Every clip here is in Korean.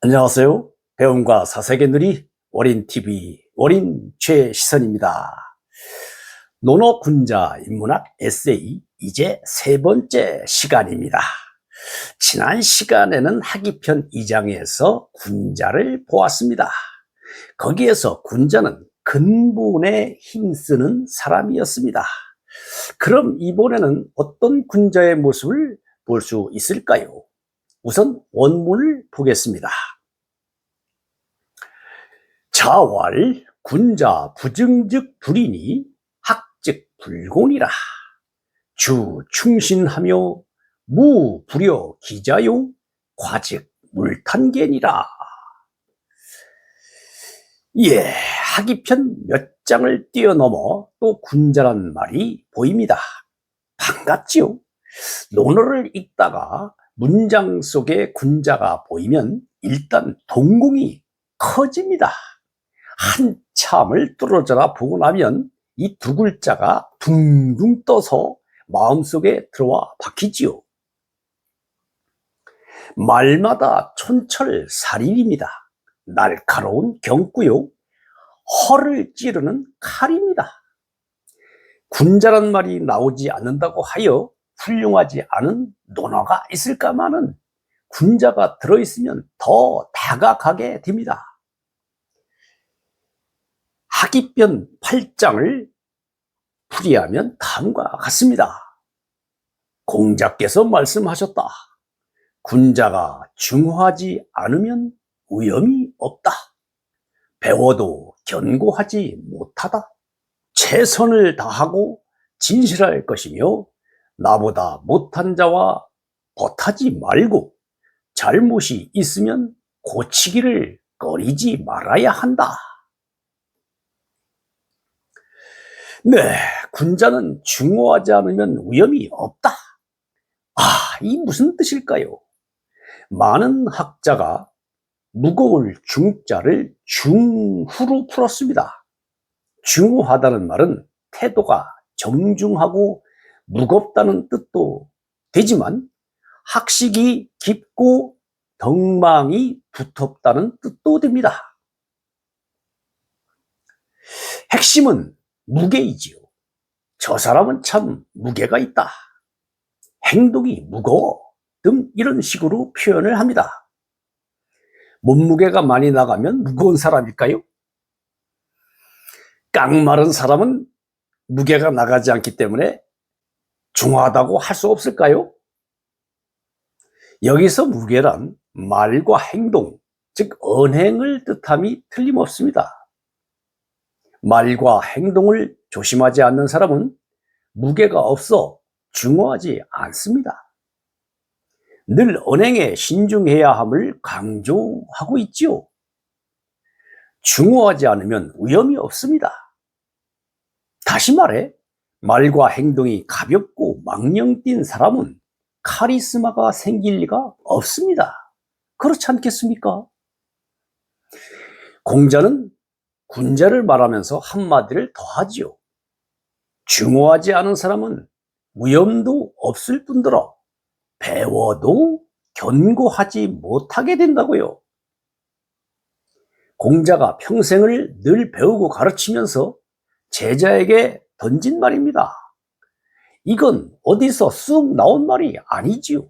안녕하세요. 배움과 사색의 누리 월인TV 월인 최시선입니다. 논어군자 인문학 에세이 이제 세 번째 시간입니다. 지난 시간에는 학이편 2장에서 군자를 보았습니다. 거기에서 군자는 근본에 힘쓰는 사람이었습니다. 그럼 이번에는 어떤 군자의 모습을 볼 수 있을까요? 우선 원문을 보겠습니다. 자왈 군자 부증즉 불이니 학즉 불곤이라. 주 충신하며 무 불여 기자요 과즉 물탄견이라. 예, 학이편 몇 장을 뛰어넘어 또 군자란 말이 보입니다. 반갑지요? 논어를 읽다가 문장 속에 군자가 보이면 일단 동공이 커집니다. 한참을 뚫어져라 보고 나면 이 두 글자가 둥둥 떠서 마음속에 들어와 박히지요. 말마다 촌철살인입니다. 날카로운 경구요, 허를 찌르는 칼입니다. 군자란 말이 나오지 않는다고 하여 훌륭하지 않은 논어가 있을까마는 군자가 들어있으면 더 다가가게 됩니다. 학이편 8장을 풀이하면 다음과 같습니다. 공자께서 말씀하셨다. 군자가 중화하지 않으면 위험이 없다. 배워도 견고하지 못하다. 최선을 다하고 진실할 것이며 나보다 못한 자와 벗하지 말고 잘못이 있으면 고치기를 꺼리지 말아야 한다. 네, 군자는 중화하지 않으면 위험이 없다. 이 무슨 뜻일까요? 많은 학자가 무거울 중자를 중후로 풀었습니다. 중후하다는 말은 태도가 정중하고 무겁다는 뜻도 되지만 학식이 깊고 덕망이 두텁다는 뜻도 됩니다. 핵심은 무게이지요. 저 사람은 참 무게가 있다. 행동이 무거워. 등 이런 식으로 표현을 합니다. 몸무게가 많이 나가면 무거운 사람일까요? 깡마른 사람은 무게가 나가지 않기 때문에 중하다고 할 수 없을까요? 여기서 무게란 말과 행동, 즉 언행을 뜻함이 틀림없습니다. 말과 행동을 조심하지 않는 사람은 무게가 없어 중화하지 않습니다. 늘 언행에 신중해야 함을 강조하고 있지요. 중화하지 않으면 위험이 없습니다. 다시 말해 말과 행동이 가볍고 망령뛴 사람은 카리스마가 생길 리가 없습니다. 그렇지 않겠습니까? 공자는 군자를 말하면서 한마디를 더하지요. 중화하지 않은 사람은 위험도 없을 뿐더러 배워도 견고하지 못하게 된다고요. 공자가 평생을 늘 배우고 가르치면서 제자에게 던진 말입니다. 이건 어디서 쑥 나온 말이 아니지요.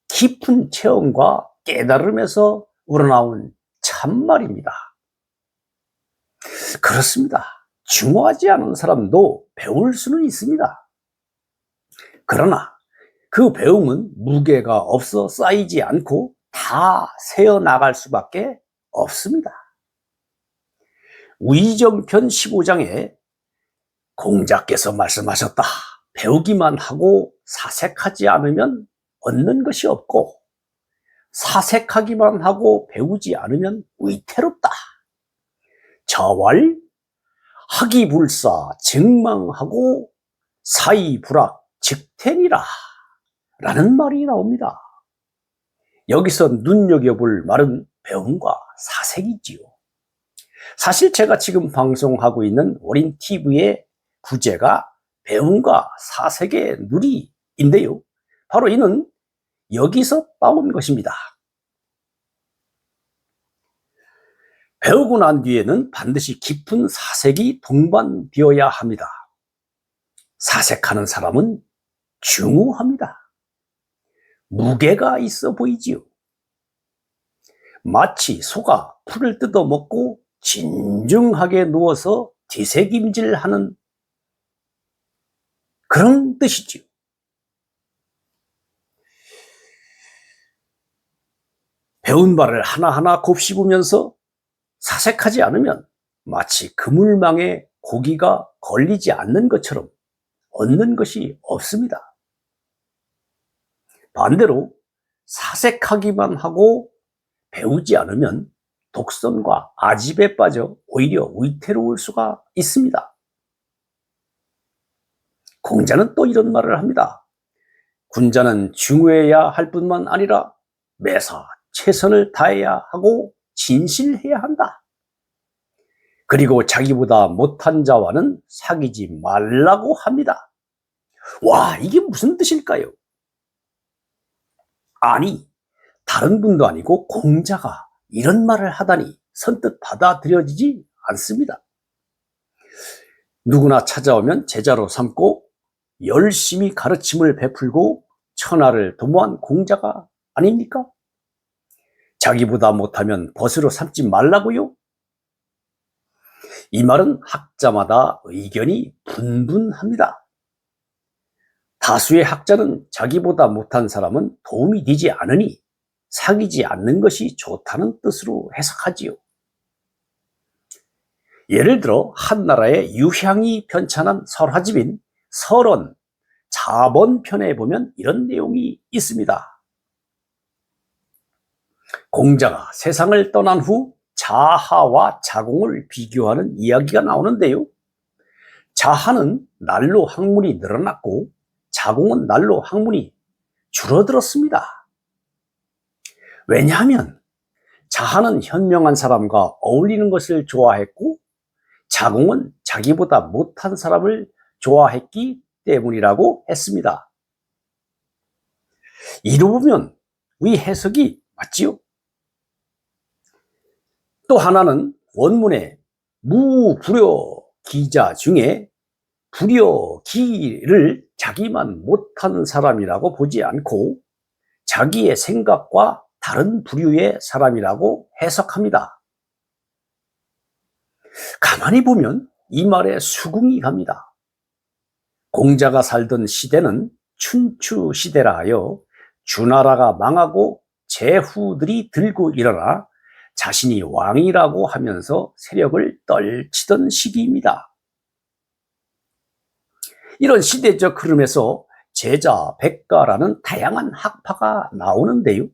깊은 체험과 깨달음에서 우러나온 참말입니다. 그렇습니다. 중화하지 않은 사람도 배울 수는 있습니다. 그러나 그 배움은 무게가 없어 쌓이지 않고 다 새어나갈 수밖에 없습니다. 위정편 15장에 공자께서 말씀하셨다. 배우기만 하고 사색하지 않으면 얻는 것이 없고 사색하기만 하고 배우지 않으면 위태롭다. 자왈 학이불사 증망하고 사이불학 즉텐이라 라는 말이 나옵니다. 여기서 눈여겨볼 말은 배움과 사색이지요. 사실 제가 지금 방송하고 있는 월인TV의 부제가 배움과 사색의 누리인데요. 바로 이는 여기서 따온 것입니다. 배우고 난 뒤에는 반드시 깊은 사색이 동반되어야 합니다. 사색하는 사람은 중후합니다. 무게가 있어 보이지요. 마치 소가 풀을 뜯어먹고 진중하게 누워서 뒤새김질하는 그런 뜻이지요. 배운 바를 하나하나 곱씹으면서 사색하지 않으면 마치 그물망에 고기가 걸리지 않는 것처럼 얻는 것이 없습니다. 반대로 사색하기만 하고 배우지 않으면 독선과 아집에 빠져 오히려 위태로울 수가 있습니다. 공자는 또 이런 말을 합니다. 군자는 중후해야 할 뿐만 아니라 매사 최선을 다해야 하고 진실해야 한다. 그리고 자기보다 못한 자와는 사귀지 말라고 합니다. 와, 이게 무슨 뜻일까요? 아니, 다른 분도 아니고 공자가 이런 말을 하다니 선뜻 받아들여지지 않습니다. 누구나 찾아오면 제자로 삼고 열심히 가르침을 베풀고 천하를 도모한 공자가 아닙니까? 자기보다 못하면 벗으로 삼지 말라고요? 이 말은 학자마다 의견이 분분합니다. 다수의 학자는 자기보다 못한 사람은 도움이 되지 않으니 사귀지 않는 것이 좋다는 뜻으로 해석하지요. 예를 들어 한 나라의 유향이 편찬한 설화집인 설원 자본편에 보면 이런 내용이 있습니다. 공자가 세상을 떠난 후 자하와 자공을 비교하는 이야기가 나오는데요. 자하는 날로 학문이 늘어났고 자공은 날로 학문이 줄어들었습니다. 왜냐하면 자하는 현명한 사람과 어울리는 것을 좋아했고 자공은 자기보다 못한 사람을 좋아했기 때문이라고 했습니다. 이로 보면 위 해석이 맞지요? 또 하나는 원문의 무불여 기자 중에 불여 기를 자기만 못한 사람이라고 보지 않고 자기의 생각과 다른 부류의 사람이라고 해석합니다. 가만히 보면 이 말에 수긍이 갑니다. 공자가 살던 시대는 춘추 시대라 하여 주나라가 망하고 제후들이 들고 일어나 자신이 왕이라고 하면서 세력을 떨치던 시기입니다. 이런 시대적 흐름에서 제자 백가라는 다양한 학파가 나오는데요.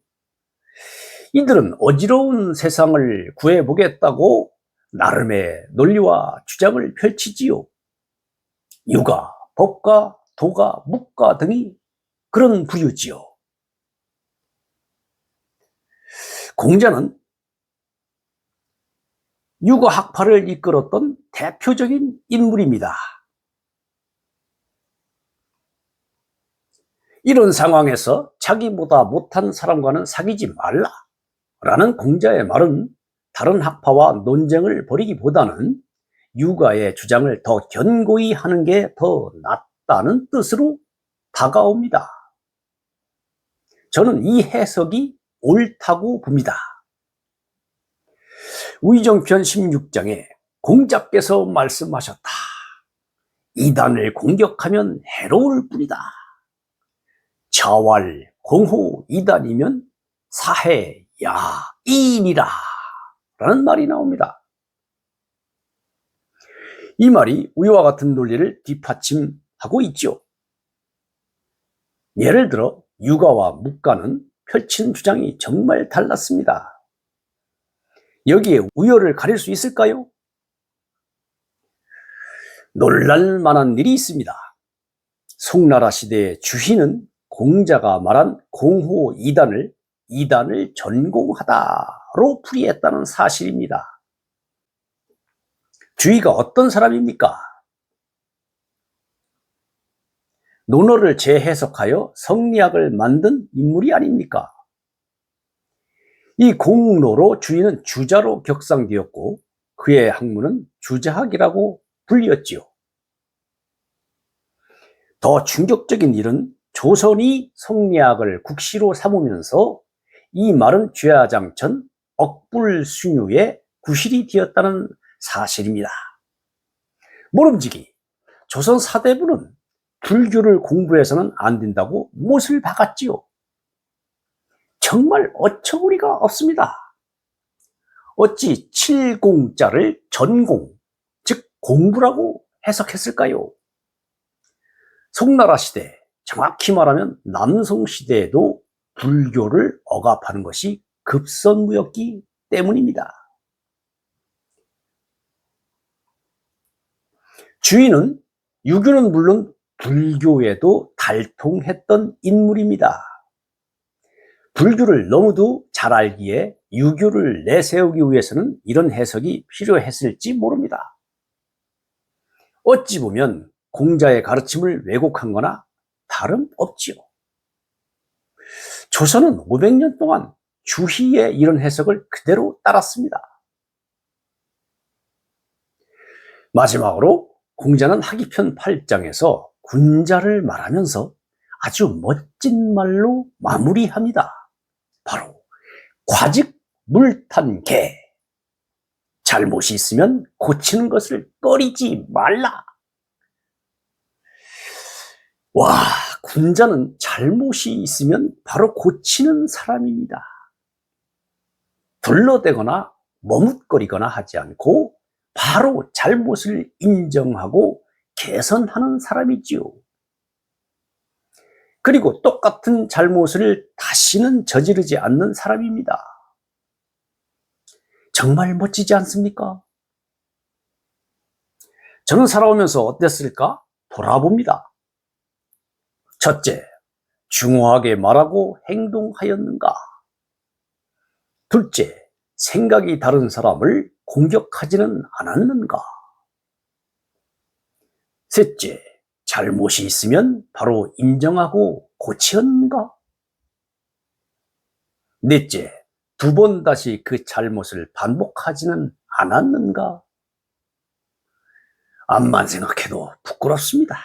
이들은 어지러운 세상을 구해보겠다고 나름의 논리와 주장을 펼치지요. 유가, 법가, 도가, 묵가 등이 그런 부류지요. 공자는 유가 학파를 이끌었던 대표적인 인물입니다. 이런 상황에서 자기보다 못한 사람과는 사귀지 말라라는 공자의 말은 다른 학파와 논쟁을 벌이기보다는 유가의 주장을 더 견고히 하는 게 더 낫다는 뜻으로 다가옵니다. 저는 이 해석이 옳다고 봅니다. 위정편 16장에 공자께서 말씀하셨다. 이단을 공격하면 해로울 뿐이다. 자왈 공호 이단이면 사해 야인이라 라는 말이 나옵니다. 이 말이 위와 같은 논리를 뒷받침하고 있죠. 예를 들어 유가와 묵가는 펼친 주장이 정말 달랐습니다. 여기에 우열을 가릴 수 있을까요? 놀랄 만한 일이 있습니다. 송나라 시대의 주희는 공자가 말한 공호 이단을 전공하다로 풀이했다는 사실입니다. 주희가 어떤 사람입니까? 논어를 재해석하여 성리학을 만든 인물이 아닙니까? 이 공로로 주인은 주자로 격상되었고 그의 학문은 주자학이라고 불리었지요. 더 충격적인 일은 조선이 성리학을 국시로 삼으면서 이 말은 죄화장천 억불순유의 구실이 되었다는 사실입니다. 모름지기 조선 사대부는 불교를 공부해서는 안 된다고 못을 박았지요. 정말 어처구니가 없습니다. 어찌 칠공자를 전공, 즉 공부라고 해석했을까요? 송나라 시대, 정확히 말하면 남송시대에도 불교를 억압하는 것이 급선무였기 때문입니다. 주인은 유교는 물론 불교에도 달통했던 인물입니다. 불교를 너무도 잘 알기에 유교를 내세우기 위해서는 이런 해석이 필요했을지 모릅니다. 어찌 보면 공자의 가르침을 왜곡한 거나 다름없지요. 조선은 500년 동안 주희의 이런 해석을 그대로 따랐습니다. 마지막으로 공자는 학이편 8장에서 군자를 말하면서 아주 멋진 말로 마무리합니다. 바로 과직 물탄 개. 잘못이 있으면 고치는 것을 꺼리지 말라. 와, 군자는 잘못이 있으면 바로 고치는 사람입니다. 둘러대거나 머뭇거리거나 하지 않고 바로 잘못을 인정하고 개선하는 사람이지요. 그리고 똑같은 잘못을 다시는 저지르지 않는 사람입니다. 정말 멋지지 않습니까? 저는 살아오면서 어땠을까? 돌아봅니다. 첫째, 중후하게 말하고 행동하였는가? 둘째, 생각이 다른 사람을 공격하지는 않았는가? 셋째, 잘못이 있으면 바로 인정하고 고쳤는가? 넷째, 두 번 다시 그 잘못을 반복하지는 않았는가? 암만 생각해도 부끄럽습니다.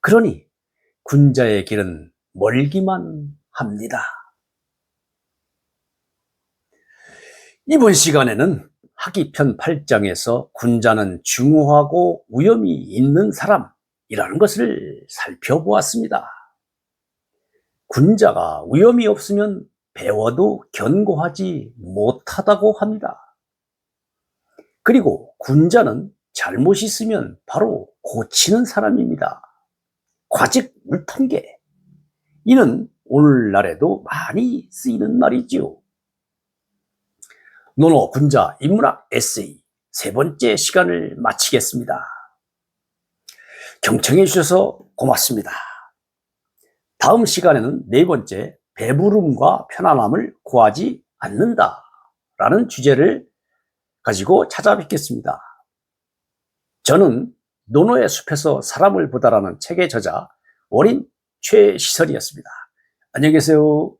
그러니 군자의 길은 멀기만 합니다. 이번 시간에는 학이편 8장에서 군자는 중후하고 위엄이 있는 사람이라는 것을 살펴보았습니다. 군자가 위엄이 없으면 배워도 견고하지 못하다고 합니다. 그리고 군자는 잘못이 있으면 바로 고치는 사람입니다. 과직 물탄개. 이는 오늘날에도 많이 쓰이는 말이지요. 논어 군자 인문학 에세이 세 번째 시간을 마치겠습니다. 경청해 주셔서 고맙습니다. 다음 시간에는 네 번째 배부름과 편안함을 구하지 않는다 라는 주제를 가지고 찾아뵙겠습니다. 저는 논어의 숲에서 사람을 보다라는 책의 저자 원인 최시설이었습니다. 안녕히 계세요.